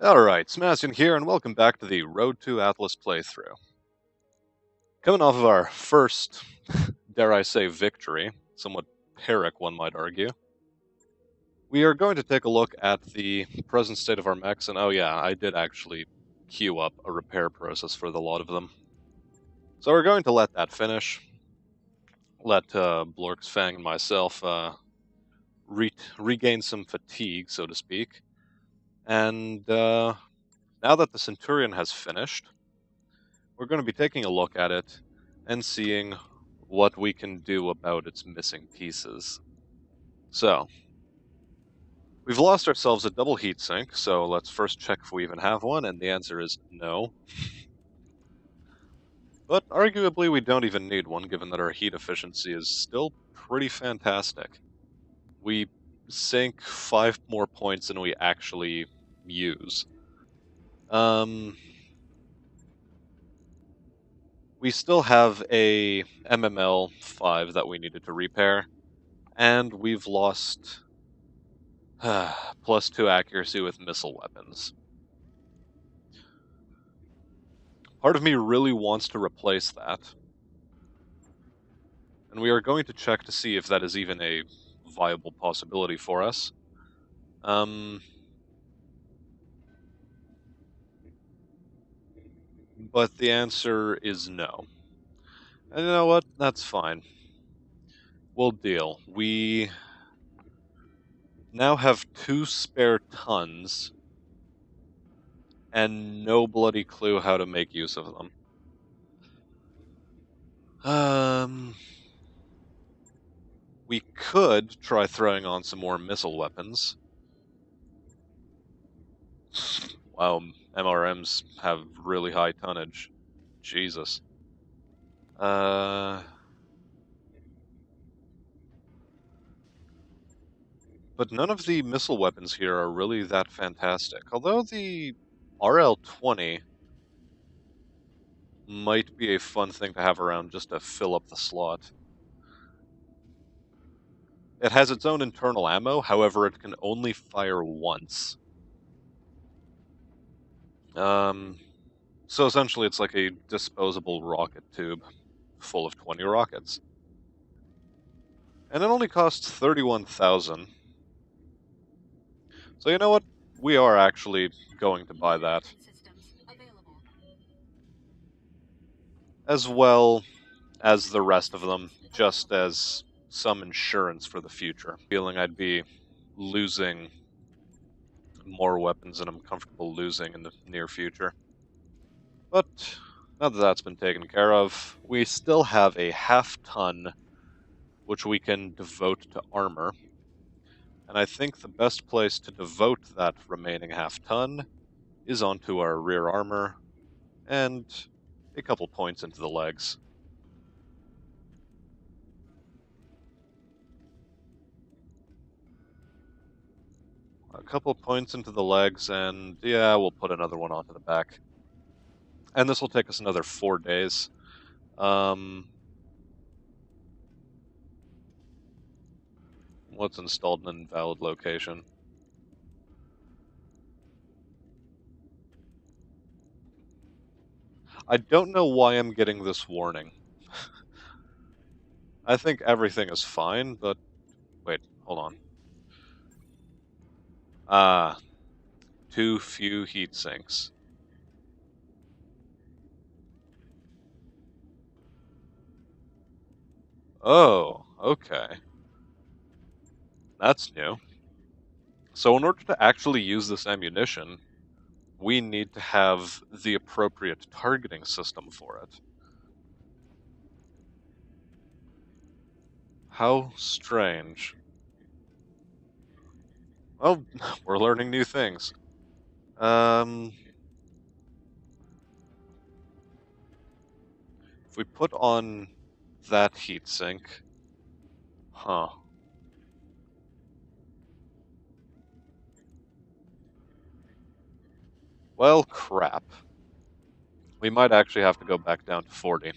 Alright, Smastian here, and welcome back to the Road to Atlas playthrough. Coming off of our first, dare I say, victory, somewhat Pyrrhic one might argue, we are going to take a look at the present state of our mechs, and oh yeah, I did actually queue up a repair process for the lot of them. So we're going to let that finish, let Blork's Fang and myself regain some fatigue, so to speak, and now that the Centurion has finished, we're going to be taking a look at it and seeing what we can do about its missing pieces. So, we've lost ourselves a double heatsink, so let's first check if we even have one, and the answer is no. But arguably we don't even need one, given that our heat efficiency is still pretty fantastic. We sink 5 more points than we actually use. We still have a MML 5 that we needed to repair, and we've lost +2 accuracy with missile weapons. Part of me really wants to replace that, and we are going to check to see if that is even a viable possibility for us. But the answer is no. And you know what? That's fine. We'll deal. We now have 2 spare tons, and no bloody clue how to make use of them. We could try throwing on some more missile weapons. Wow, MRMs have really high tonnage. Jesus. But none of the missile weapons here are really that fantastic. Although the RL-20 might be a fun thing to have around just to fill up the slot. It has its own internal ammo, however it can only fire once. So essentially it's like a disposable rocket tube full of 20 rockets. And it only costs 31,000. So you know what? We are actually going to buy that. As well as the rest of them, just as some insurance for the future. Feeling I'd be losing more weapons than I'm comfortable losing in the near future. But now that that's been taken care of, we still have a half-ton which we can devote to armor. And I think the best place to devote that remaining half-ton is onto our rear armor and a couple points into the legs. A couple points into the legs, and yeah, we'll put another one onto the back. And this will take us another 4 days. What's installed in an invalid location? I don't know why I'm getting this warning. I think everything is fine, but wait, hold on. Ah, too few heat sinks. Oh, okay. That's new. So in order to actually use this ammunition, we need to have the appropriate targeting system for it. How strange. Well, we're learning new things. If we put on that heatsink... Huh. Well, crap. We might actually have to go back down to 40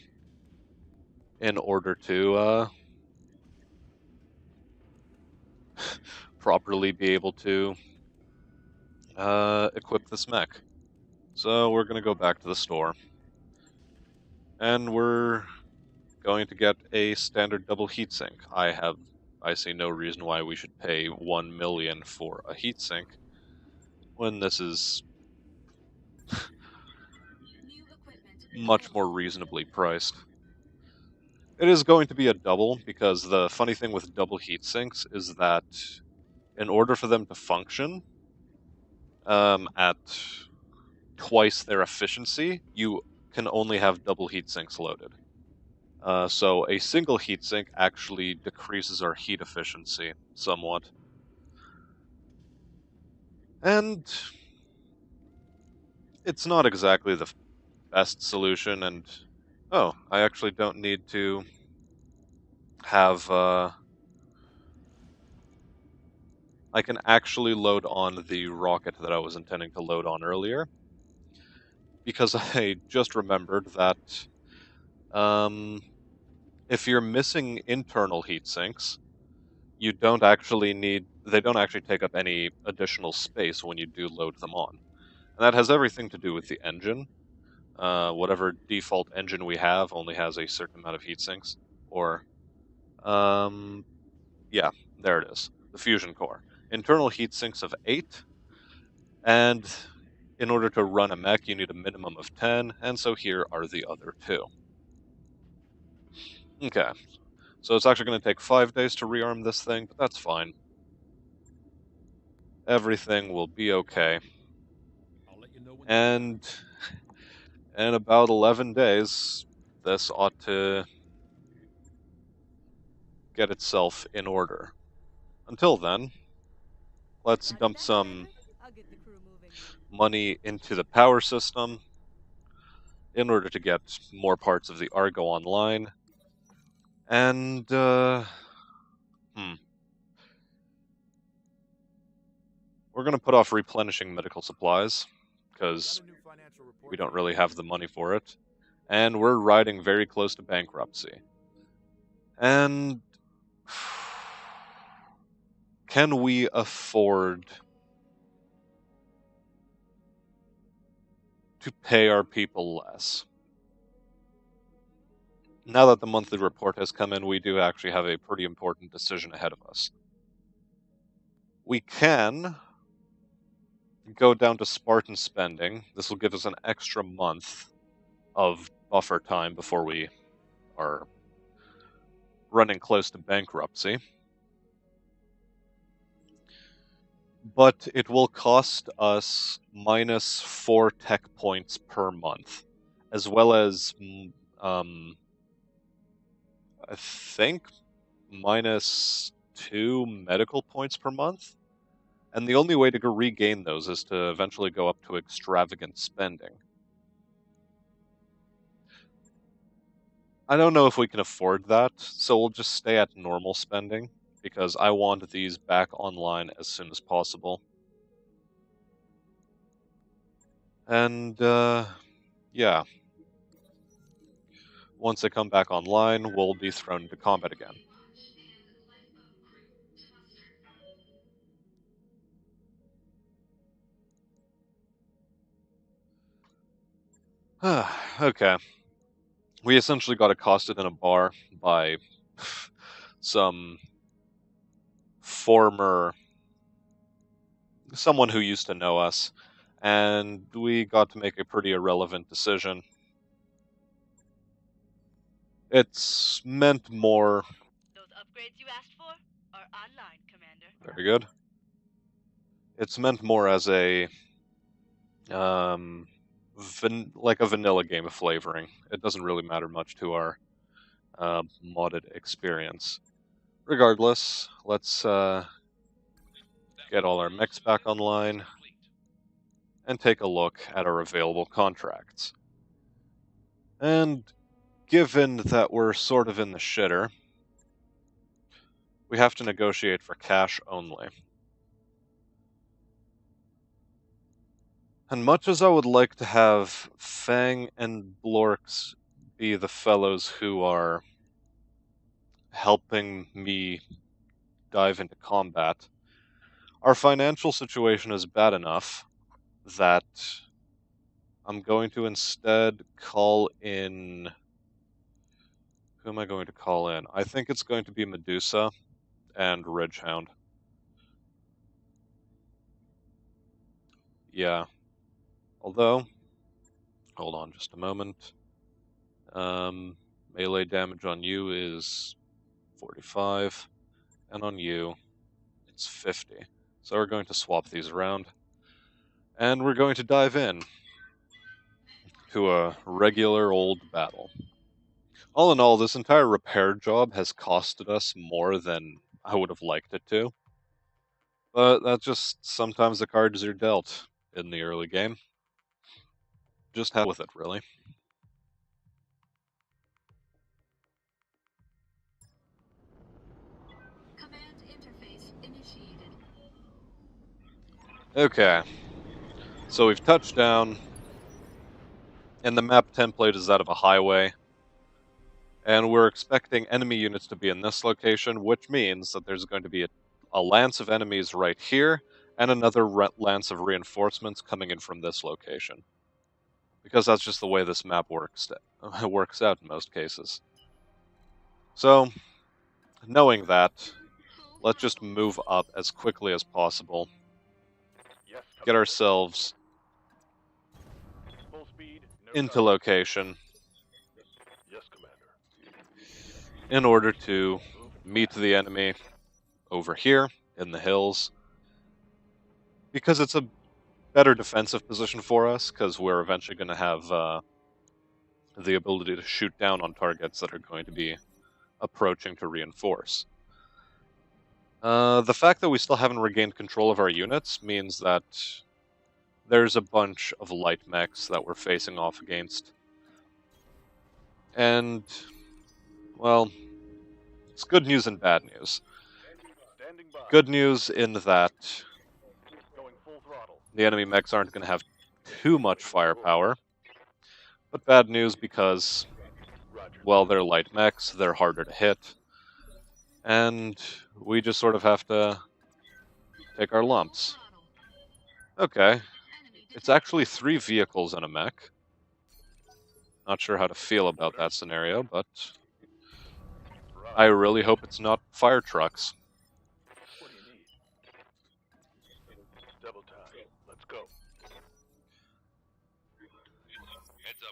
in order to properly be able to equip this mech. So we're gonna go back to the store. And we're going to get a standard double heatsink. I see no reason why we should pay 1 million for a heatsink when this is much more reasonably priced. It is going to be a double, because the funny thing with double heatsinks is that in order for them to function at twice their efficiency, you can only have double heatsinks loaded. So a single heatsink actually decreases our heat efficiency somewhat. And it's not exactly the best solution, and oh, I actually don't need to have I can actually load on the rocket that I was intending to load on earlier, because I just remembered that if you're missing internal heat sinks, they don't actually take up any additional space when you do load them on. And that has everything to do with the engine. Whatever default engine we have only has a certain amount of heat sinks, or yeah, there it is. The fusion core. Internal heat sinks of 8, and in order to run a mech, you need a minimum of 10, and so here are the other 2. Okay, so it's actually going to take 5 days to rearm this thing, but that's fine. Everything will be okay. And in about 11 days, this ought to get itself in order. Until then, let's dump some money into the power system in order to get more parts of the Argo online. And, we're gonna put off replenishing medical supplies, because we don't really have the money for it. And we're riding very close to bankruptcy. And can we afford to pay our people less? Now that the monthly report has come in, we do actually have a pretty important decision ahead of us. We can go down to Spartan spending. This will give us an extra month of buffer time before we are running close to bankruptcy. But it will cost us -4 tech points per month, as well as, I think, -2 medical points per month. And the only way to regain those is to eventually go up to extravagant spending. I don't know if we can afford that, so we'll just stay at normal spending, because I want these back online as soon as possible. And, yeah. Once they come back online, we'll be thrown into combat again. Okay. We essentially got accosted in a bar by some someone who used to know us, and we got to make a pretty irrelevant decision. It's meant more... Those upgrades you asked for are online, Commander. Very good. It's meant more as a, like a vanilla game of flavoring. It doesn't really matter much to our modded experience. Regardless, let's get all our mechs back online and take a look at our available contracts. And given that we're sort of in the shitter, we have to negotiate for cash only. And much as I would like to have Fang and Blorks be the fellows who are helping me dive into combat, our financial situation is bad enough that I'm going to instead call in... Who am I going to call in? I think it's going to be Medusa and Ridgehound. Yeah. Although, hold on just a moment. Melee damage on you is 45, and on you, it's 50. So we're going to swap these around, and we're going to dive in to a regular old battle. All in all, this entire repair job has costed us more than I would have liked it to. But that's just sometimes the cards are dealt in the early game. Just have with it, really. Command interface initiated. Okay. So we've touched down, and the map template is that of a highway. And we're expecting enemy units to be in this location, which means that there's going to be a lance of enemies right here, and another lance of reinforcements coming in from this location. Because that's just the way this map works out in most cases. So, knowing that, let's just move up as quickly as possible. Get ourselves into location in order to meet the enemy over here in the hills. Because it's a better defensive position for us, because we're eventually going to have the ability to shoot down on targets that are going to be approaching to reinforce. The fact that we still haven't regained control of our units means that there's a bunch of light mechs that we're facing off against. And, well, it's good news and bad news. Good news in that the enemy mechs aren't going to have too much firepower. But bad news because, well, they're light mechs, they're harder to hit. And we just sort of have to take our lumps. Okay. It's actually 3 vehicles in a mech. Not sure how to feel about that scenario, but I really hope it's not fire trucks.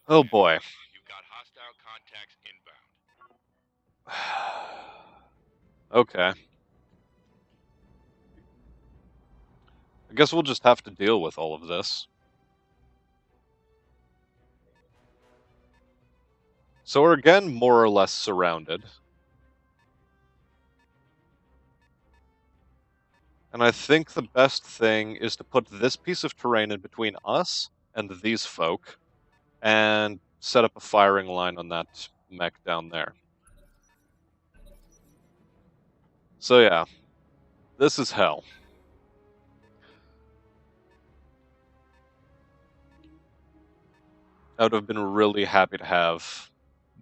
Oh boy. You've got hostile contacts inbound. Okay. I guess we'll just have to deal with all of this. So we're again more or less surrounded. And I think the best thing is to put this piece of terrain in between us and these folk, and set up a firing line on that mech down there. So yeah, this is hell. I would have been really happy to have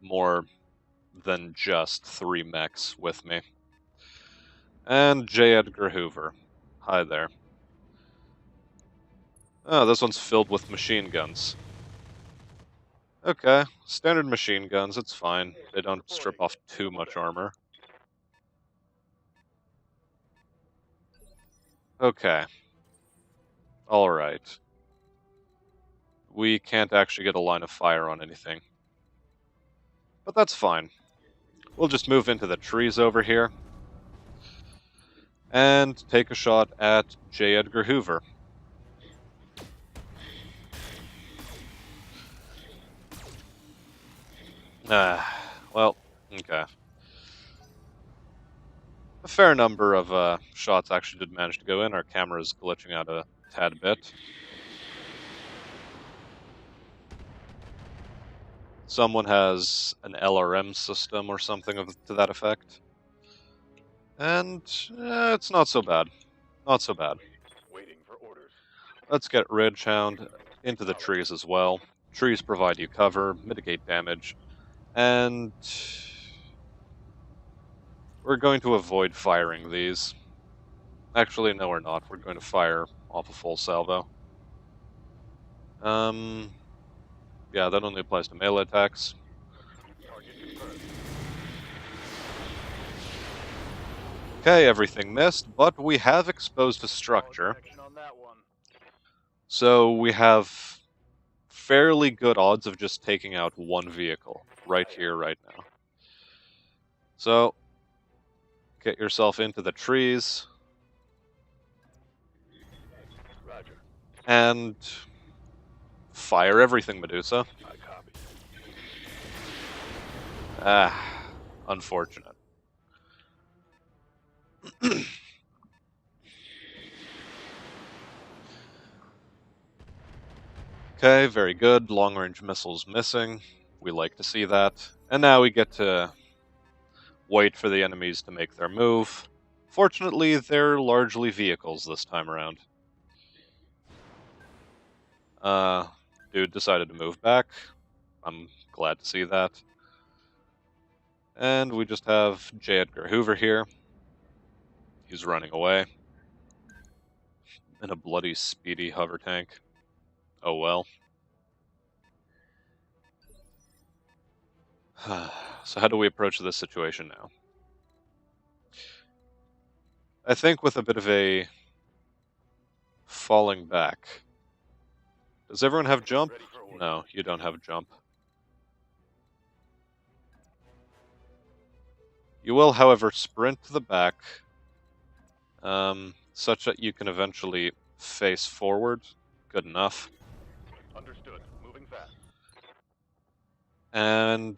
more than just 3 mechs with me. And J. Edgar Hoover. Hi there. Oh, this one's filled with machine guns. Okay, standard machine guns, it's fine. They don't strip off too much armor. Okay. Alright. We can't actually get a line of fire on anything. But that's fine. We'll just move into the trees over here. And take a shot at J. Edgar Hoover. Well, okay. A fair number of shots actually did manage to go in. Our camera's glitching out a tad bit. Someone has an LRM system or something to that effect. And it's not so bad. Not so bad. Waiting for orders. Let's get Ridgehound into the trees as well. Trees provide you cover, mitigate damage, and we're going to avoid firing these. Actually, no we're not. We're going to fire off a full salvo. Yeah, that only applies to melee attacks. Target confirmed. Okay, everything missed, but we have exposed a structure, Connection on that one. so we have fairly good odds of just taking out one vehicle right here, right now. So, get yourself into the trees, Roger. and fire everything, Medusa. I copy. Ah, unfortunate. Okay, very good. Long-range missiles missing. We like to see that. And now we get to wait for the enemies to make their move. Fortunately, they're largely vehicles this time around. Dude decided to move back. I'm glad to see that. And we just have J. Edgar Hoover here. He's running away. In a bloody, speedy hover tank. Oh well. So how do we approach this situation now? I think with a bit of a falling back. Does everyone have jump? Ready for order. No, you don't have jump. You will, however, sprint to the back, such that you can eventually face forward. Good enough. Understood. Moving fast. And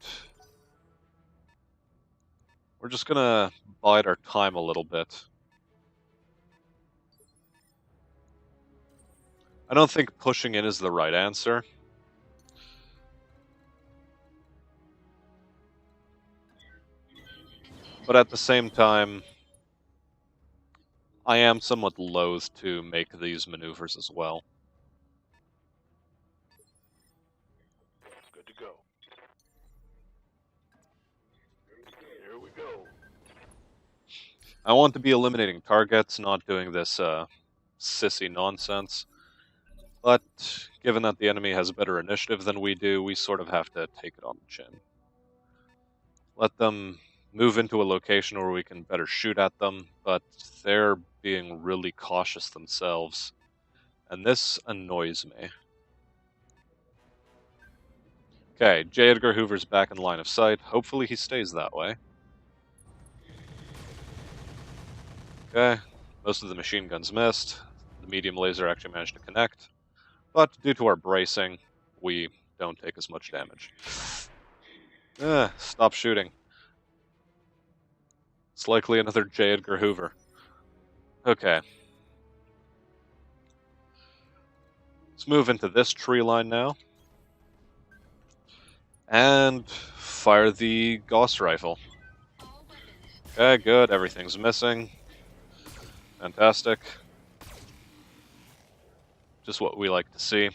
we're just gonna bide our time a little bit. I don't think pushing in is the right answer. But at the same time, I am somewhat loath to make these maneuvers as well. Good to go. Here we go. I want to be eliminating targets, not doing this sissy nonsense. But given that the enemy has better initiative than we do, we sort of have to take it on the chin. Let them move into a location where we can better shoot at them, but they're being really cautious themselves. And this annoys me. Okay, J. Edgar Hoover's back in line of sight. Hopefully he stays that way. Okay, most of the machine guns missed. The medium laser actually managed to connect. But due to our bracing, we don't take as much damage. Stop shooting. It's likely another J. Edgar Hoover. Okay. Let's move into this tree line now. And fire the Gauss rifle. Okay, good. Everything's missing. Fantastic. Just what we like to see.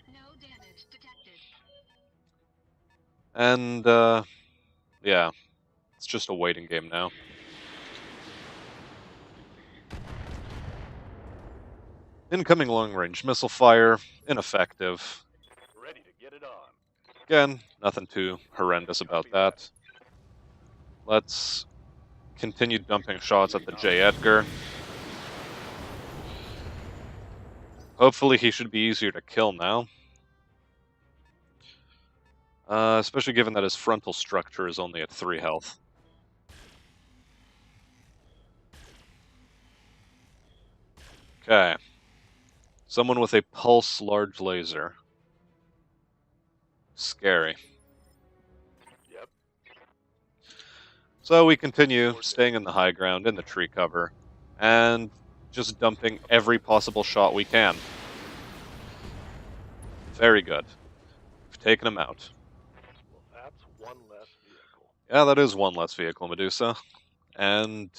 No damage detected. And, yeah. It's just a waiting game now. Incoming long-range missile fire. Ineffective. Ready to get it on. Again, nothing too horrendous about that. Let's continue dumping shots at the J. Edgar. Hopefully he should be easier to kill now. Especially given that his frontal structure is only at 3 health. Okay. Someone with a pulse large laser. Scary. Yep. So we continue staying in the high ground, in the tree cover, and just dumping every possible shot we can. Very good. We've taken him out. Well, that's one less vehicle. Yeah, that is one less vehicle, Medusa. And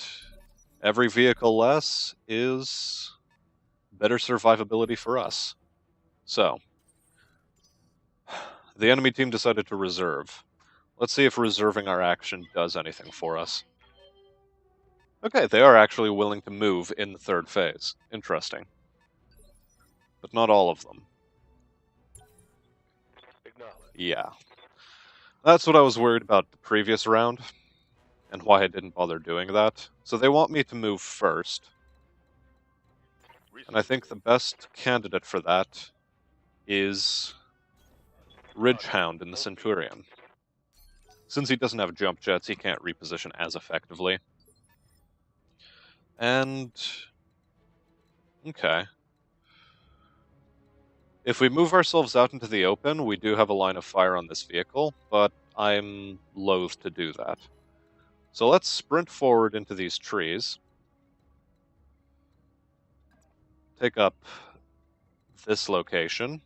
every vehicle less is better survivability for us. So, the enemy team decided to reserve. Let's see if reserving our action does anything for us. Okay, they are actually willing to move in the third phase. Interesting. but not all of them. Acknowledge. Yeah. That's what I was worried about the previous round, and why I didn't bother doing that. So they want me to move first, and I think the best candidate for that is Ridgehound in the Centurion. Since he doesn't have jump jets, he can't reposition as effectively. And... okay. If we move ourselves out into the open, we do have a line of fire on this vehicle, but I'm loath to do that. So let's sprint forward into these trees. Take up this location.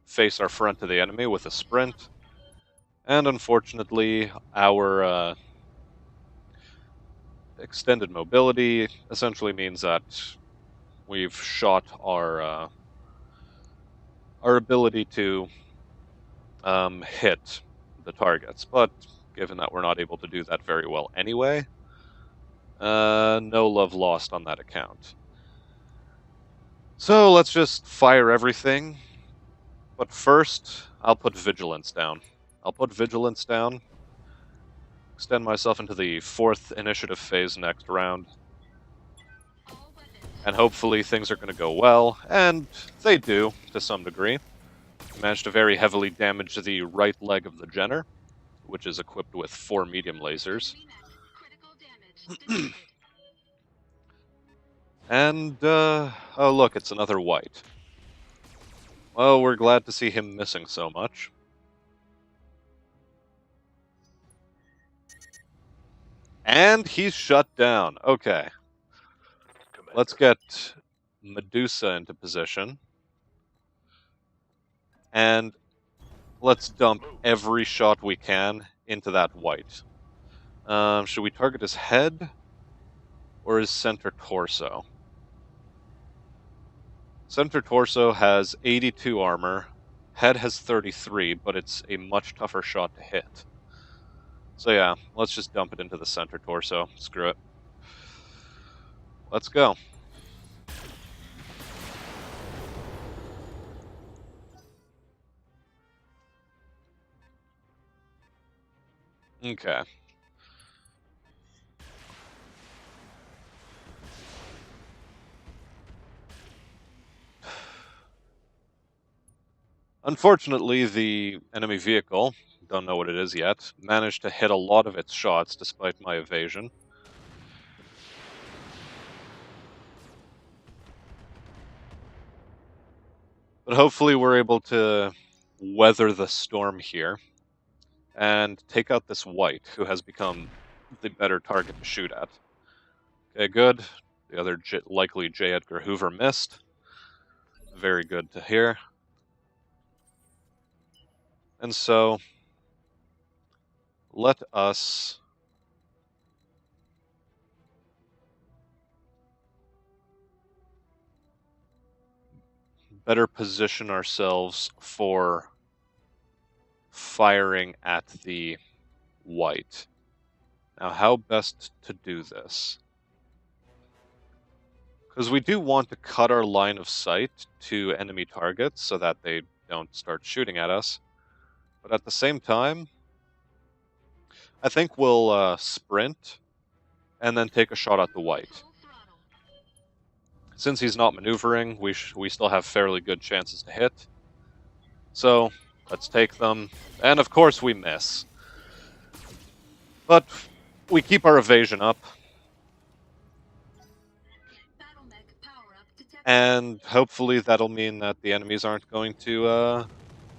Face our front to the enemy with a sprint. And unfortunately, our extended mobility essentially means that we've shot our ability to hit the targets. But given that we're not able to do that very well anyway, no love lost on that account. So let's just fire everything. But first, I'll put Vigilance down. Extend myself into the 4th initiative phase next round. And hopefully things are going to go well, and they do, to some degree. I managed to very heavily damage the right leg of the Jenner, which is equipped with 4 medium lasers. And, oh look, it's another white. Well, we're glad to see him missing so much. And he's shut down. Okay. Let's get Medusa into position. And let's dump every shot we can into that white. Should we target his head or his center torso? Center torso has 82 armor. Head has 33, but it's a much tougher shot to hit. So yeah, let's just dump it into the center torso. Screw it. Let's go. Okay. Unfortunately, the enemy vehicle, don't know what it is yet, managed to hit a lot of its shots despite my evasion. But hopefully we're able to weather the storm here and take out this white, who has become the better target to shoot at. Okay, good. The other likely J. Edgar Hoover missed. Very good to hear. And so, let us better position ourselves for firing at the white. Now, how best to do this? Because we do want to cut our line of sight to enemy targets so that they don't start shooting at us. But at the same time, I think we'll sprint and then take a shot at the white. Since he's not maneuvering, we still have fairly good chances to hit. So, let's take them. And of course we miss. But we keep our evasion up. And hopefully that'll mean that the enemies aren't going to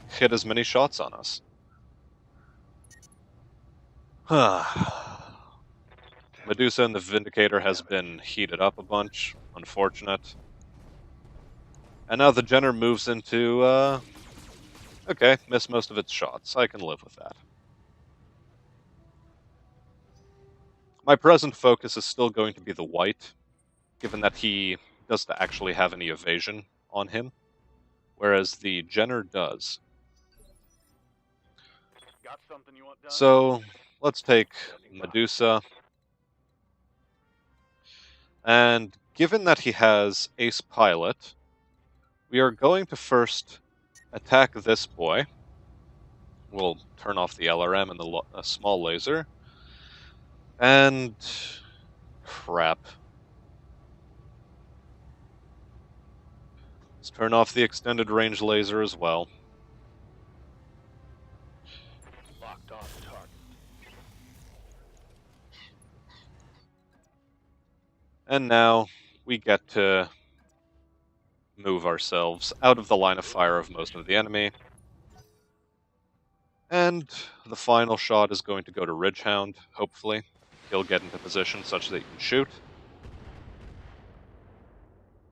hit as many shots on us. Medusa and the Vindicator has been heated up a bunch. Unfortunate. And now the Jenner moves into, okay, missed most of its shots. I can live with that. My present focus is still going to be the white, given that he doesn't actually have any evasion on him, whereas the Jenner does. Got something you want done? So, let's take Medusa. And given that he has Ace Pilot, We are going to first attack this boy. We'll turn off the LRM and the small laser. And... crap. Let's turn off the extended range laser as well. Locked on target. And now we get to move ourselves out of the line of fire of most of the enemy. And the final shot is going to go to Ridgehound, hopefully. He'll get into position such that he can shoot.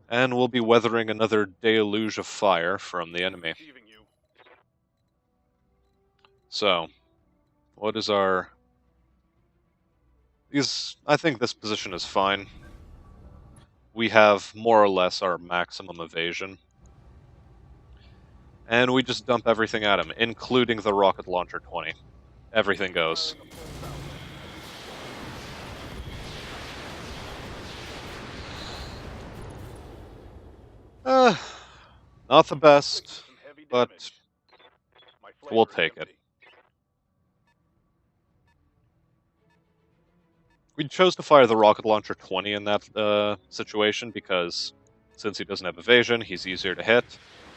And we'll be weathering another deluge of fire from the enemy. Receiving you. So, what is our... I think this position is fine. We have more or less our maximum evasion. And we just dump everything at him, including the rocket launcher 20. Everything goes. Not the best, but we'll take it. We chose to fire the rocket launcher 20 in that situation because since he doesn't have evasion, he's easier to hit.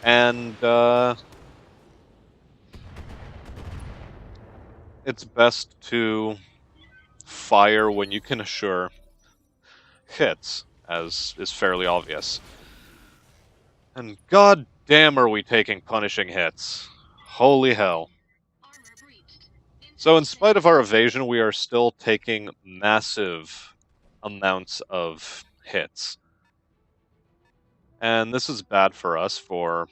And it's best to fire when you can assure hits, as is fairly obvious. And god damn are we taking punishing hits. Holy hell. So in spite of our evasion, we are still taking massive amounts of hits. And this is bad for us for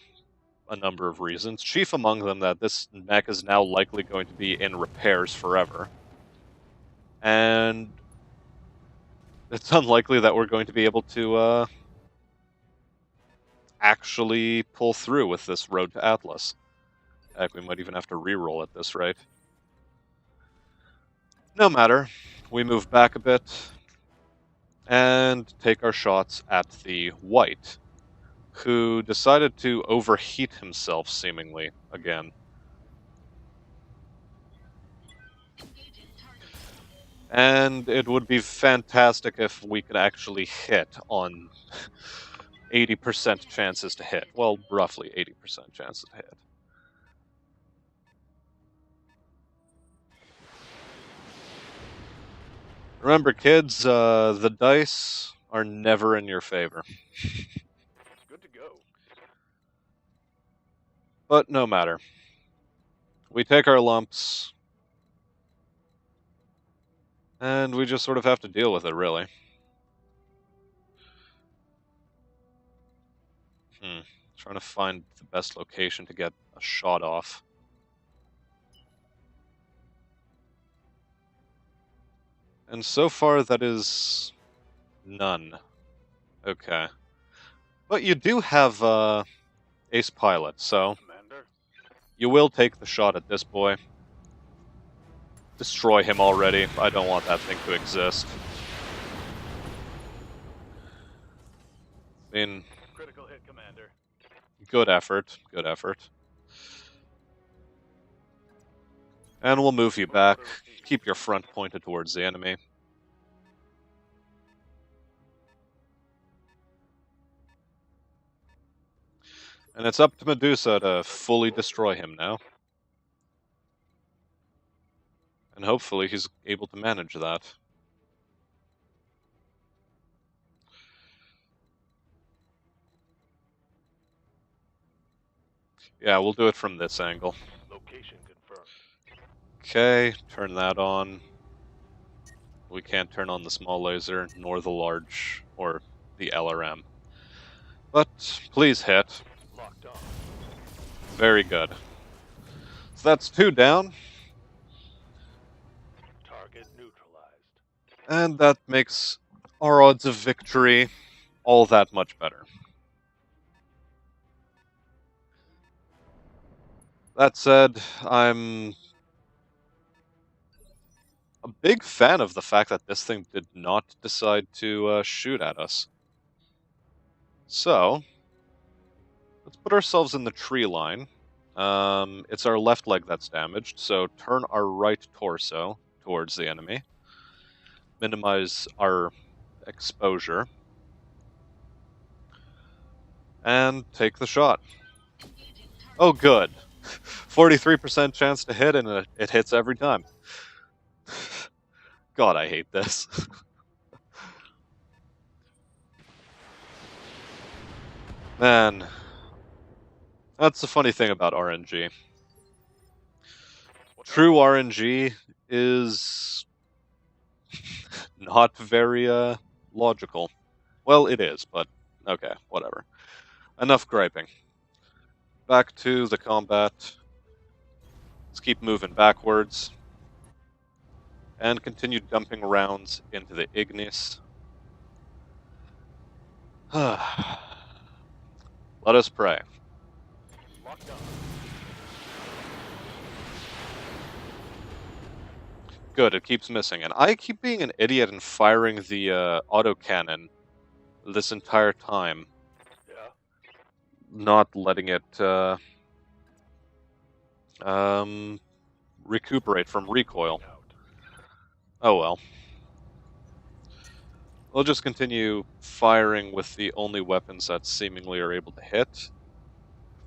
a number of reasons. Chief among them that this mech is now likely going to be in repairs forever. And it's unlikely that we're going to be able to actually pull through with this road to Atlas. Heck, we might even have to reroll at this rate. No matter, we move back a bit and take our shots at the white, who decided to overheat himself seemingly again. And it would be fantastic if we could actually hit on 80% chances to hit. Well, roughly 80% chances to hit. Remember, kids, the dice are never in your favor. Good to go. But no matter. We take our lumps, and we just sort of have to deal with it, really. Trying to find the best location to get a shot off. And so far, that is none. Okay. But you do have Ace Pilot, so Commander. you will take the shot at this boy. Destroy him already. I don't want that thing to exist. I mean, Critical hit, Commander. good effort. Good effort. And we'll move you back. Keep your front pointed towards the enemy. And it's up to Medusa to fully destroy him now. And hopefully he's able to manage that. Yeah, we'll do it from this angle. Location confirmed. Okay, turn that on. We can't turn on the small laser, nor the large, or the LRM. But please hit. Locked on. Very good. So that's 2 down, Target neutralized. and that makes our odds of victory all that much better. That said, I'm a big fan of the fact that this thing did not decide to shoot at us. So, Let's put ourselves in the tree line. It's our left leg that's damaged, so turn our right torso towards the enemy. Minimize our exposure. And take the shot. Oh, good. 43% chance to hit, and it hits every time. God, I hate this. Man, that's the funny thing about RNG. True RNG is not very logical. Well, it is, but okay, whatever. Enough griping. Back to the combat. Let's keep moving backwards. And continue dumping rounds into the Ignis. Let us pray. Locked on. Good, it keeps missing. And I keep being an idiot and firing the autocannon this entire time. Yeah. Not letting it recuperate from recoil. Out. Oh well. We'll just continue firing with the only weapons that seemingly are able to hit.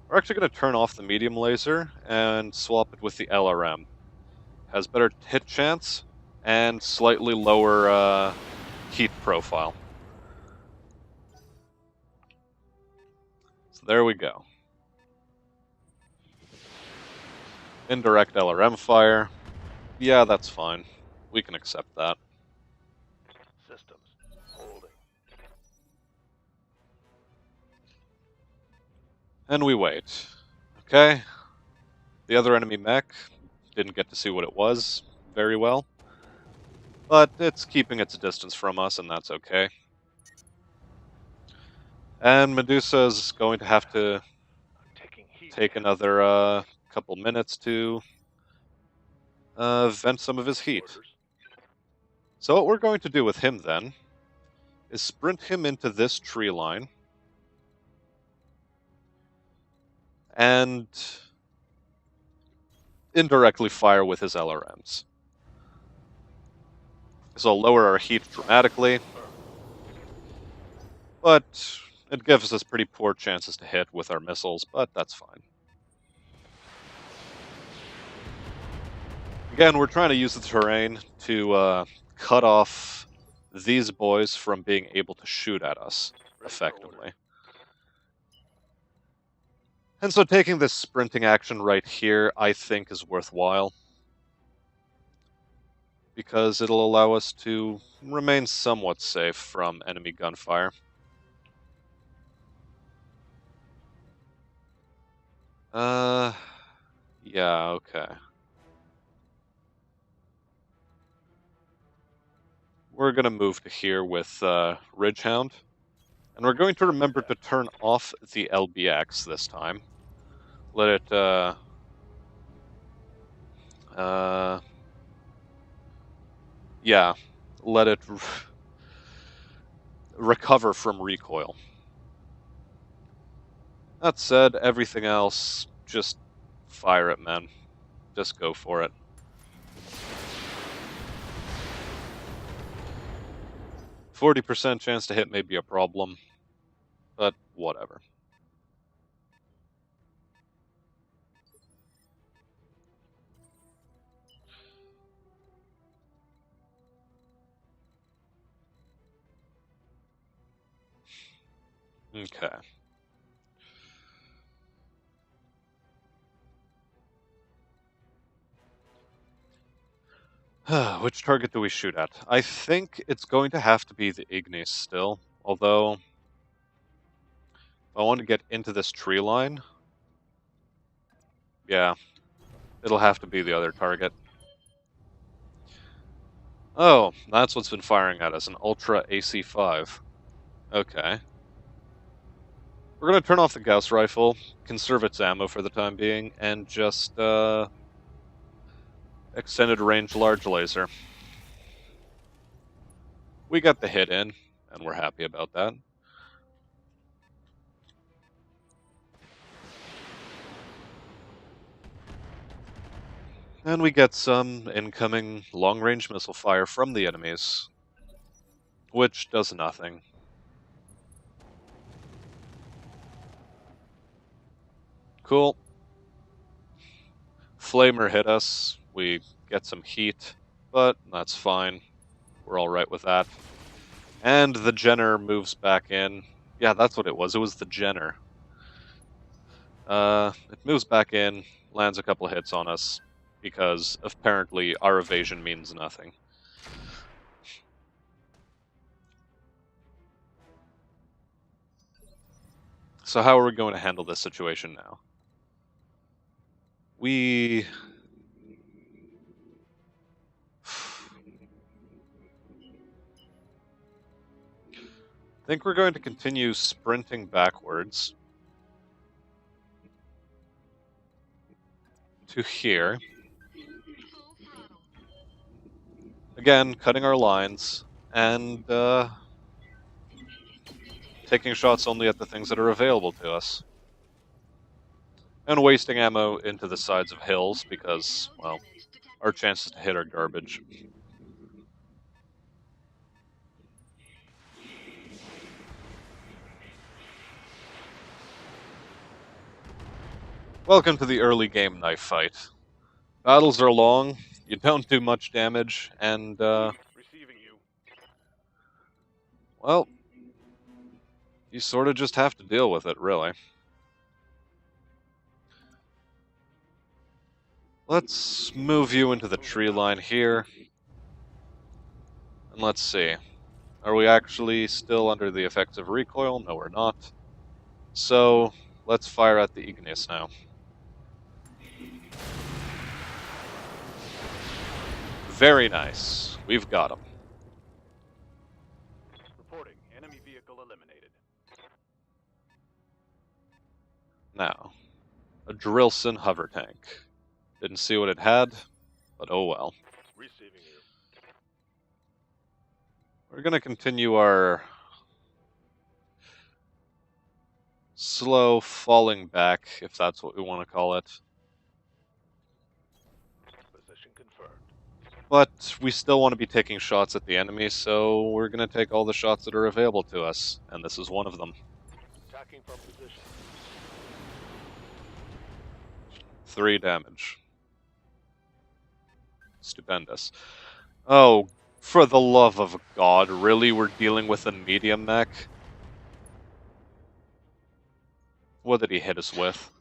We're actually going to turn off the medium laser and swap it with the LRM. Has better hit chance and slightly lower heat profile. So there we go. Indirect LRM fire. Yeah, that's fine. We can accept that. Systems. Holding. And we wait. Okay. The other enemy mech, didn't get to see what it was very well. But it's keeping its distance from us, and that's okay. And Medusa's going to have to I'm taking heat. take another couple minutes to vent some of his heat. Orders. So what we're going to do with him then is sprint him into this tree line and indirectly fire with his LRMs. This will lower our heat dramatically, but it gives us pretty poor chances to hit with our missiles, but that's fine. Again, we're trying to use the terrain to cut off these boys from being able to shoot at us effectively. And so taking this sprinting action right here, I think, is worthwhile. Because it'll allow us to remain somewhat safe from enemy gunfire. Yeah, okay. We're gonna move to here with Ridgehound. And we're going to remember to turn off the LBX this time. Let it, yeah, let it recover from recoil. That said, everything else, just fire it, man. Just go for it. %40 chance to hit may be a problem, but whatever. Okay. Which target do we shoot at? I think it's going to have to be the Ignis still, although if I want to get into this tree line, yeah, it'll have to be the other target. Oh, that's what's been firing at us, an Ultra AC-5. Okay. We're going to turn off the Gauss rifle, conserve its ammo for the time being, and just, extended range large laser. We got the hit in, and we're happy about that. And we get some incoming long-range missile fire from the enemies, which does nothing. Cool. Flamer hit us. We get some heat, but that's fine. We're alright with that. And the Jenner moves back in. Yeah, that's what it was. It was the Jenner. It moves back in, lands a couple of hits on us, because apparently our evasion means nothing. So how are we going to handle this situation now? We... think we're going to continue sprinting backwards to here. Again, cutting our lines, and taking shots only at the things that are available to us. And wasting ammo into the sides of hills because, well, our chances to hit are garbage. Welcome to the early game knife fight. Battles are long, you don't do much damage, and, Receiving you. well, you sort of just have to deal with it, really. Let's move you into the tree line here. And let's see. Are we actually still under the effects of recoil? No, we're not. So, let's fire at the Ignis now. Very nice. We've got him. Reporting. Enemy vehicle eliminated. Now, a Drillson hover tank. Didn't see what it had, but oh well. Receiving you. We're gonna continue our slow falling back, if that's what we want to call it. Position confirmed. But we still want to be taking shots at the enemy, so we're gonna take all the shots that are available to us, and this is one of them. Attacking from position. 3 damage. Stupendous. Oh, for the love of God, really? We're dealing with a medium mech? What did he hit us with?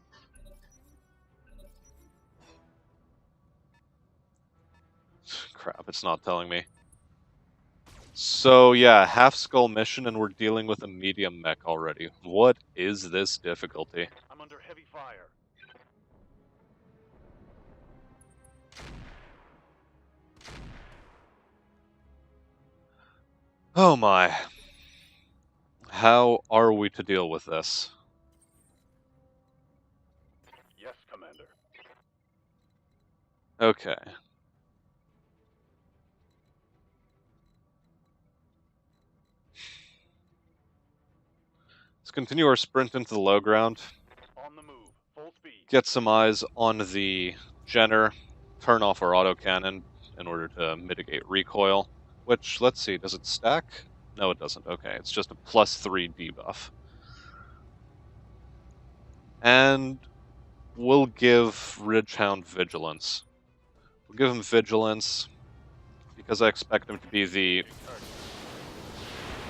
Crap, it's not telling me. So yeah, half skull mission and we're dealing with a medium mech already. What is this difficulty? I'm under heavy fire. Oh my. How are we to deal with this? Yes, Commander. Okay. Let's continue our sprint into the low ground. On the move. Full speed. Get some eyes on the Jenner. Turn off our autocannon in order to mitigate recoil. Which, let's see, does it stack? No, it doesn't. Okay, it's just a +3 debuff. And we'll give Ridgehound Vigilance. We'll give him Vigilance because I expect him to be the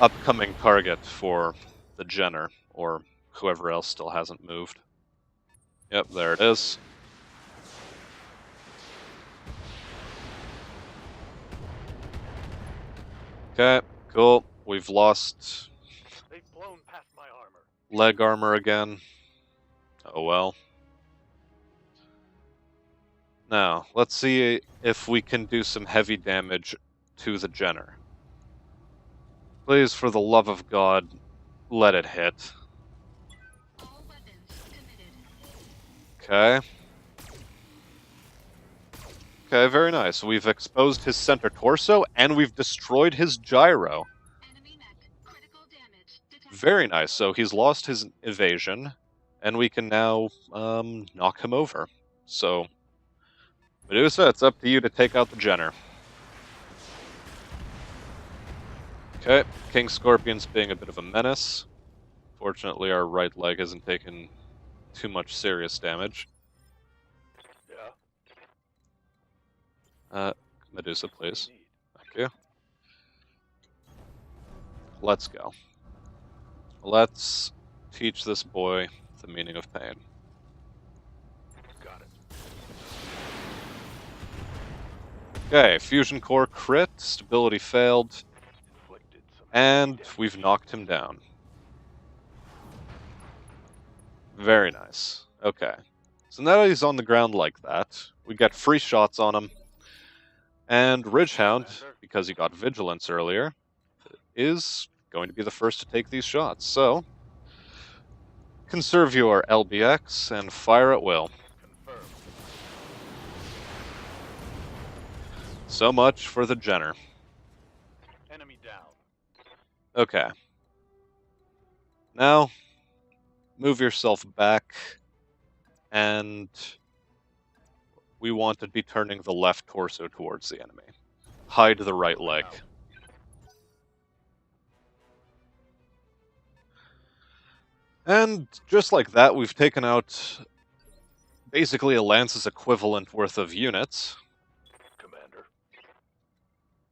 upcoming target for the Jenner, or whoever else still hasn't moved. Yep, there it is. Okay, cool. We've lost They've blown past my armor. leg armor again. Oh well. Now, let's see if we can do some heavy damage to the Jenner. Please, for the love of God, let it hit. Okay. Okay, very nice. We've exposed his center torso, and we've destroyed his gyro. Very nice. So he's lost his evasion, and we can now knock him over. So Medusa, it's up to you to take out the Jenner. Okay, King Scorpion's being a bit of a menace. Fortunately, our right leg hasn't taken too much serious damage. Yeah. Medusa, please. Indeed. Thank you. Let's go. Let's teach this boy the meaning of pain. Got it. Okay, Fusion Core crit, stability failed, Inflicted some and heavy we've damage. knocked him down. Very nice. Okay. So now that he's on the ground like that, we get free shots on him. And Ridgehound, because he got Vigilance earlier, is going to be the first to take these shots. So, conserve your LBX and fire at will. Confirmed. So much for the Jenner. Enemy down. Okay. Now, move yourself back, and we want to be turning the left torso towards the enemy. Hide the right leg. And just like that, we've taken out basically a Lance's equivalent worth of units. Commander.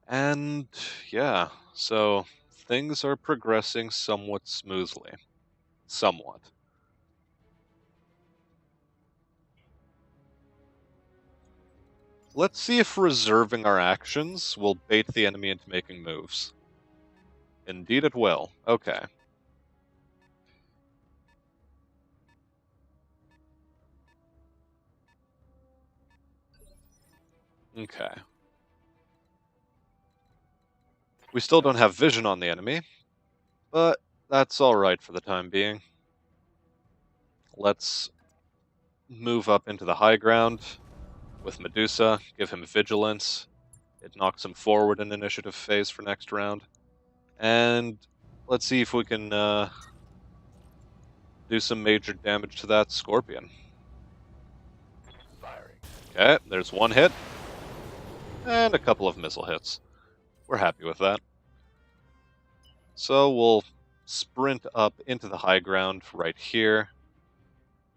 And yeah, so things are progressing somewhat smoothly. Somewhat. Let's see if reserving our actions will bait the enemy into making moves. Indeed it will. Okay. Okay. We still don't have vision on the enemy, but that's alright for the time being. Let's move up into the high ground with Medusa, give him vigilance. It knocks him forward in initiative phase for next round. And let's see if we can do some major damage to that Scorpion. Firing. Okay, there's one hit. And a couple of missile hits. We're happy with that. So we'll sprint up into the high ground right here.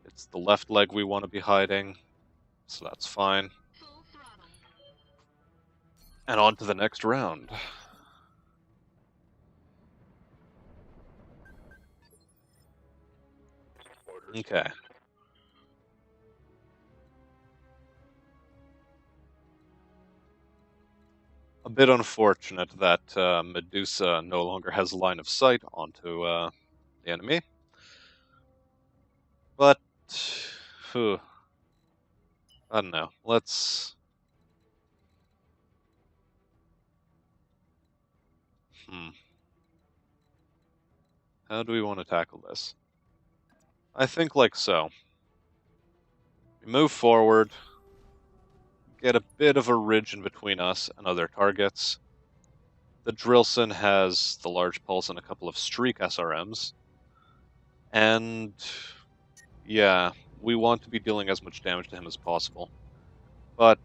It's the left leg we want to be hiding, so that's fine. And on to the next round. Orders. Okay. A bit unfortunate that Medusa no longer has line of sight onto the enemy. But, I don't know. Let's... How do we want to tackle this? I think like so. We move forward, get a bit of a ridge in between us and other targets. The Drillson has the large pulse and a couple of streak SRMs. And yeah, we want to be dealing as much damage to him as possible. But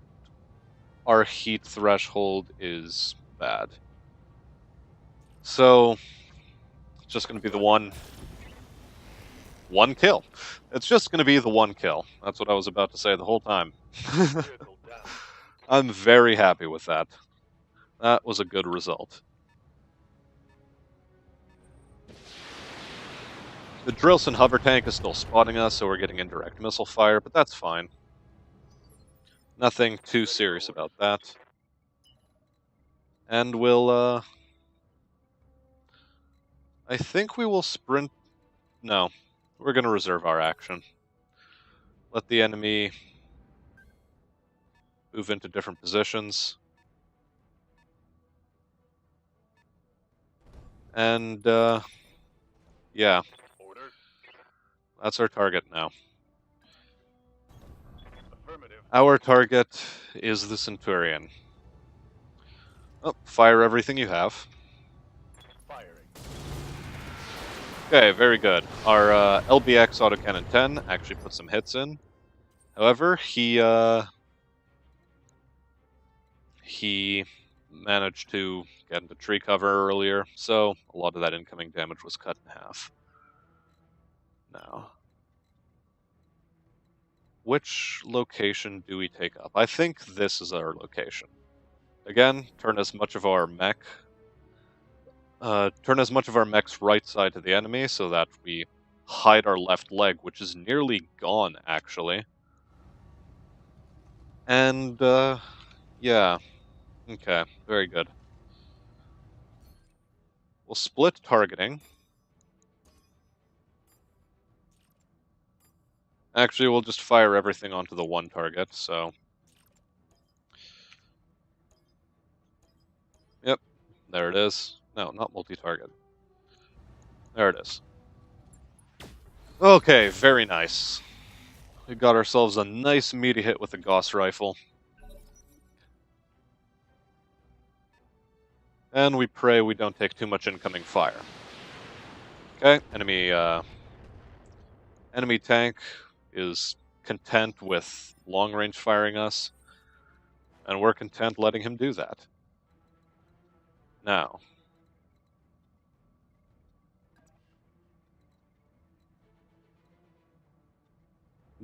our heat threshold is bad. So it's just going to be the one kill. It's just going to be the one kill. That's what I was about to say the whole time. Vehicle down. I'm very happy with that. That was a good result. The Drillson hover tank is still spotting us, so we're getting indirect missile fire, but that's fine. Nothing too serious about that. And we'll, I think we will sprint... No, we're going to reserve our action. Let the enemy move into different positions. And, yeah. Orders. That's our target now. Affirmative. Our target is the Centurion. Oh, fire everything you have. Firing. Okay, very good. Our LBX autocannon 10 actually put some hits in. However, he he managed to get into tree cover earlier, so a lot of that incoming damage was cut in half. Now, which location do we take up? I think this is our location. Again, turn as much of our mechs right side to the enemy so that we hide our left leg, which is nearly gone, actually. And, yeah. Okay, very good. We'll split targeting. Actually, we'll just fire everything onto the one target, so... Yep, there it is. No, not multi-target. There it is. Okay, very nice. We got ourselves a nice meaty hit with the Gauss rifle. And we pray we don't take too much incoming fire. Okay, enemy tank is content with long-range firing us, and we're content letting him do that. Now,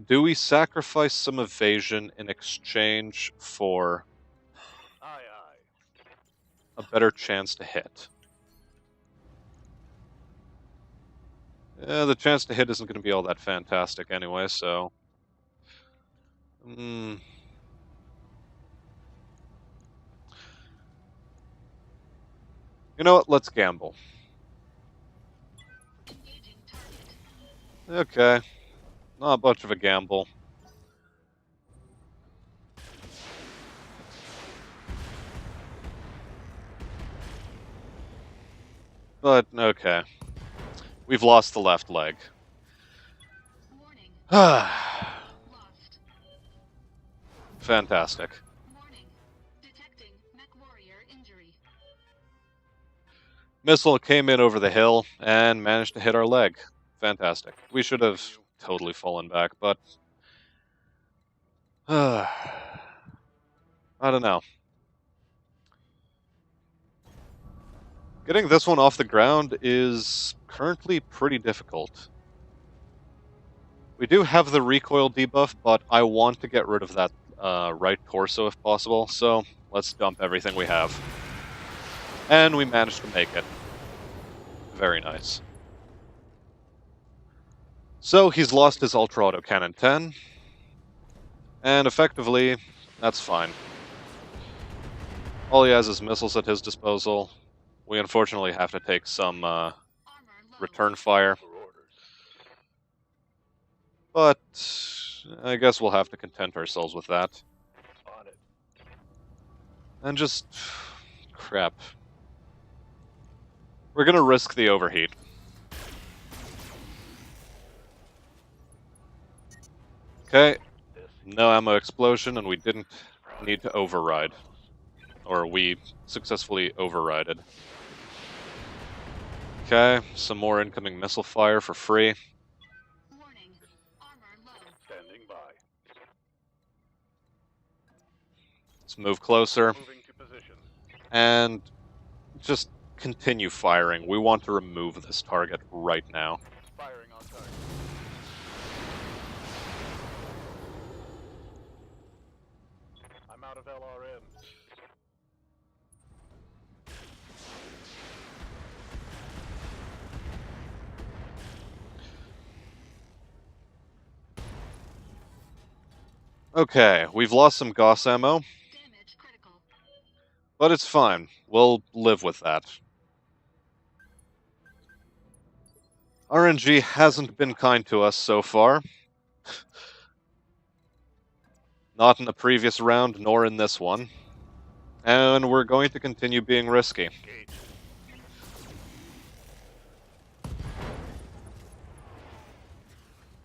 do we sacrifice some evasion in exchange for Aye, aye. a better chance to hit? The chance to hit isn't going to be all that fantastic anyway, so... You know what? Let's gamble. Okay. Not much of a gamble. But, okay. We've lost the left leg. Fantastic. Missile came in over the hill and managed to hit our leg. Fantastic. We should have totally fallen back, but... I don't know. Getting this one off the ground is currently pretty difficult. We do have the recoil debuff, but I want to get rid of that right torso if possible, so let's dump everything we have. And we managed to make it. Very nice. So he's lost his Ultra Autocannon 10, and effectively, that's fine. All he has is missiles at his disposal. We unfortunately have to take some return fire. But I guess we'll have to content ourselves with that. On it. And just... crap. We're gonna risk the overheat. Okay. No ammo explosion, and we didn't need to override. Or we successfully overrided. Okay, some more incoming missile fire for free. Standing by. Let's move closer. Moving to position. And just continue firing. We want to remove this target right now. Firing on target. I'm out of LRM. Okay, we've lost some Gauss ammo, but it's fine. We'll live with that. RNG hasn't been kind to us so far. Not in the previous round, nor in this one. And we're going to continue being risky. Engage.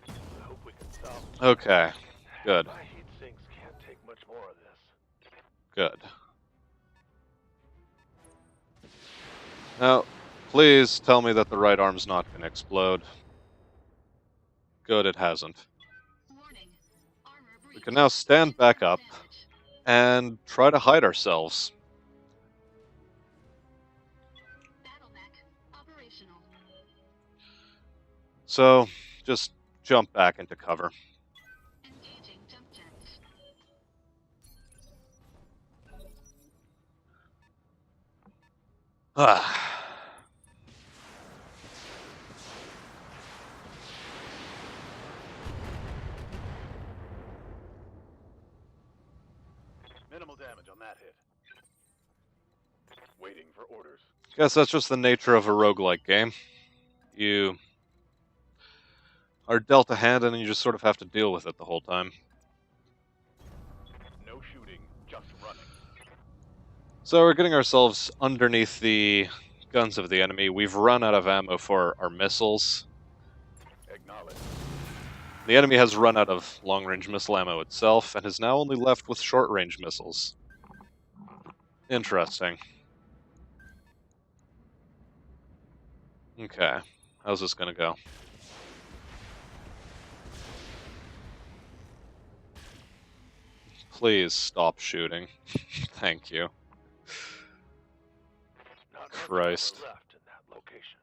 I hope we can stop. Okay, good, My heat sinks can't take much more of this. good. Now, please tell me that the right arm's not going to explode. Good, it hasn't. We can now stand back up and try to hide ourselves. BattleTech operational. So, just jump back into cover. Engaging jump jets. Ah. Minimal damage on that hit. Waiting for orders. Guess that's just the nature of a roguelike game. You are dealt a hand and you just sort of have to deal with it the whole time. No shooting, just running. So we're getting ourselves underneath the guns of the enemy. We've run out of ammo for our missiles. Acknowledge. The enemy has run out of long-range missile ammo itself, and is now only left with short-range missiles. Interesting. Okay, how's this gonna go? Please stop shooting. Thank you. Not much Christ. cover left in that location.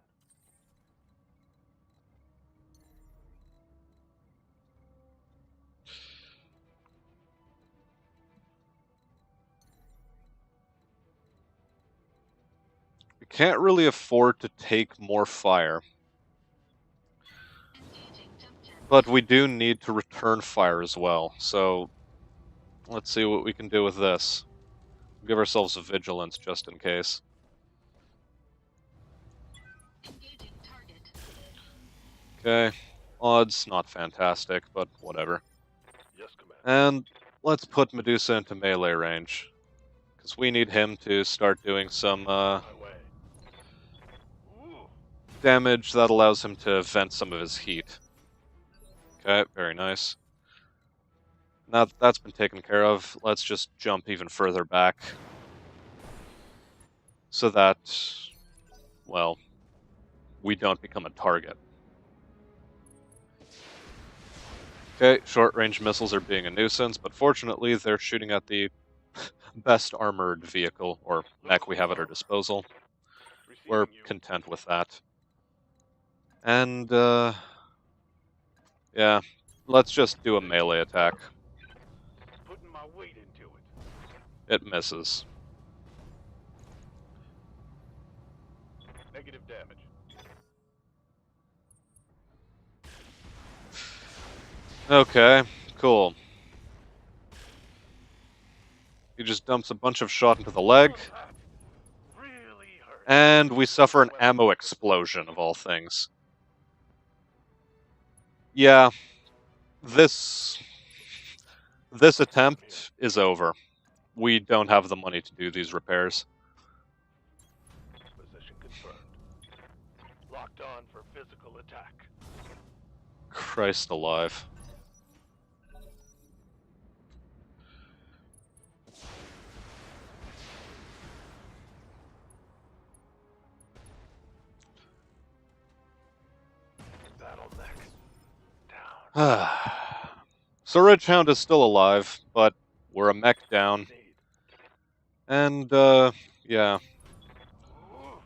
We can't really afford to take more fire, Engaging jump jets. but we do need to return fire as well, so let's see what we can do with this. Give ourselves a vigilance just in case. Engaging target. Okay, odds not fantastic, but whatever. Yes, Commander. And let's put Medusa into melee range, because we need him to start doing some My way. Ooh. damage that allows him to vent some of his heat. Okay, very nice. Now that that's been taken care of, let's just jump even further back. So that, well, we don't become a target. Okay, short-range missiles are being a nuisance, but fortunately they're shooting at the best armored vehicle, or mech we have at our disposal. We're Receiving you. content with that. And, yeah, let's just do a melee attack. Putting my weight into it. It misses. Negative damage. Okay, cool. He just dumps a bunch of shot into the leg, Oh, that really hurt. and we suffer an ammo explosion, of all things. Yeah, this attempt is over. We don't have the money to do these repairs. Position confirmed. Locked on for physical attack. Christ alive. BattleTech. Down. So Ridgehound is still alive, but we're a mech down. Need. And, yeah. Ooh.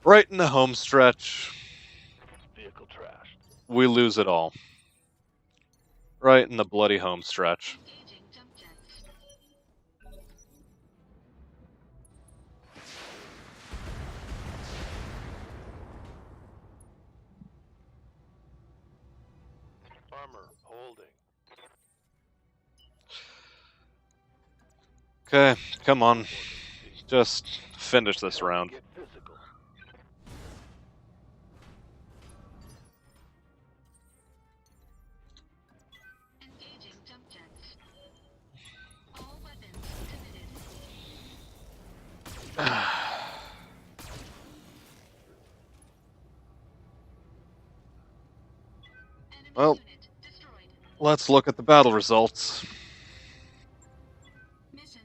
Right in the home stretch, Vehicle trashed. we lose it all. Right in the bloody home stretch. Engaging jump jets. Armor holding. Okay, come on. Just finish this round. Get physical. Engaging jump jets. All weapons committed. Enemy Well, unit destroyed. let's look at the battle results. Mission.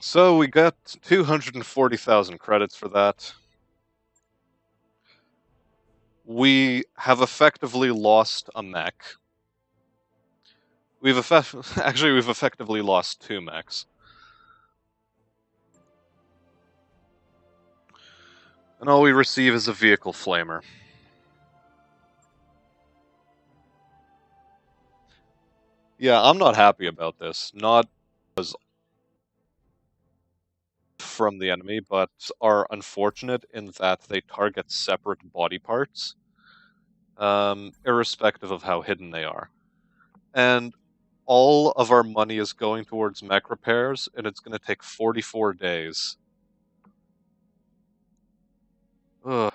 So we got 240,000 credits for that. We have effectively lost a mech. We've effectively lost 2 mechs. And all we receive is a vehicle flamer. Yeah, I'm not happy about this. Not because from the enemy, but are unfortunate in that they target separate body parts, irrespective of how hidden they are. And all of our money is going towards mech repairs, and it's going to take 44 days. Ugh.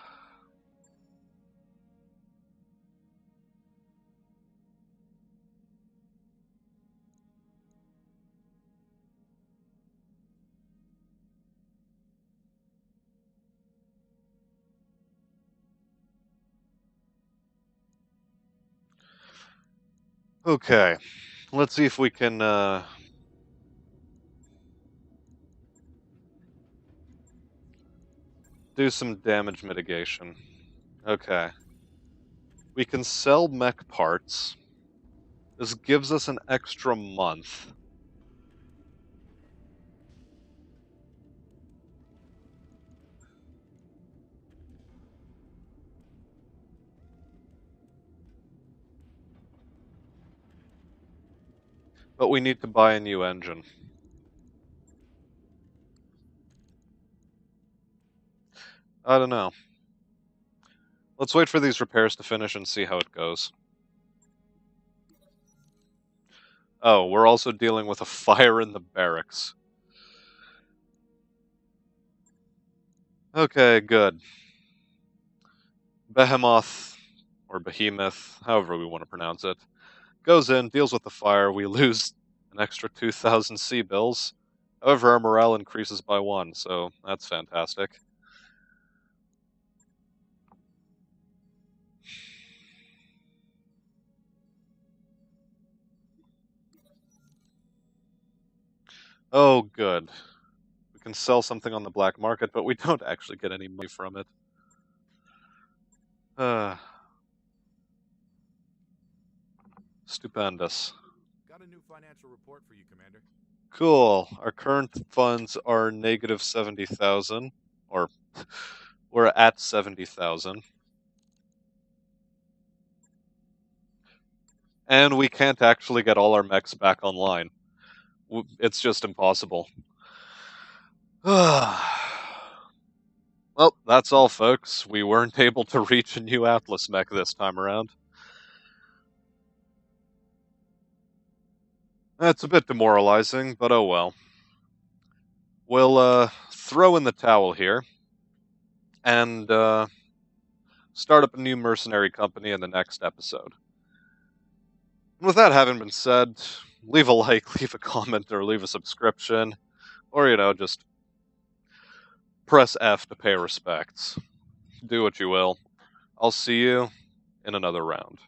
Okay, let's see if we can do some damage mitigation. Okay. We can sell mech parts. This gives us an extra month. But we need to buy a new engine. I don't know. Let's wait for these repairs to finish and see how it goes. Oh, we're also dealing with a fire in the barracks. Okay, good. Behemoth, or Behemoth, however we want to pronounce it, goes in, deals with the fire. We lose an extra 2,000 sea bills. However, our morale increases by 1, so that's fantastic. Oh, good. We can sell something on the black market, but we don't actually get any money from it. Stupendous. Got a new financial report for you, Commander. Cool. Our current funds are negative 70,000, or we're at 70,000. And we can't actually get all our mechs back online. It's just impossible. Well, that's all, folks. We weren't able to reach a new Atlas mech this time around. That's a bit demoralizing, but oh well. We'll throw in the towel here and start up a new mercenary company in the next episode. And with that having been said, leave a like, leave a comment, or leave a subscription, or, just press F to pay respects. Do what you will. I'll see you in another round.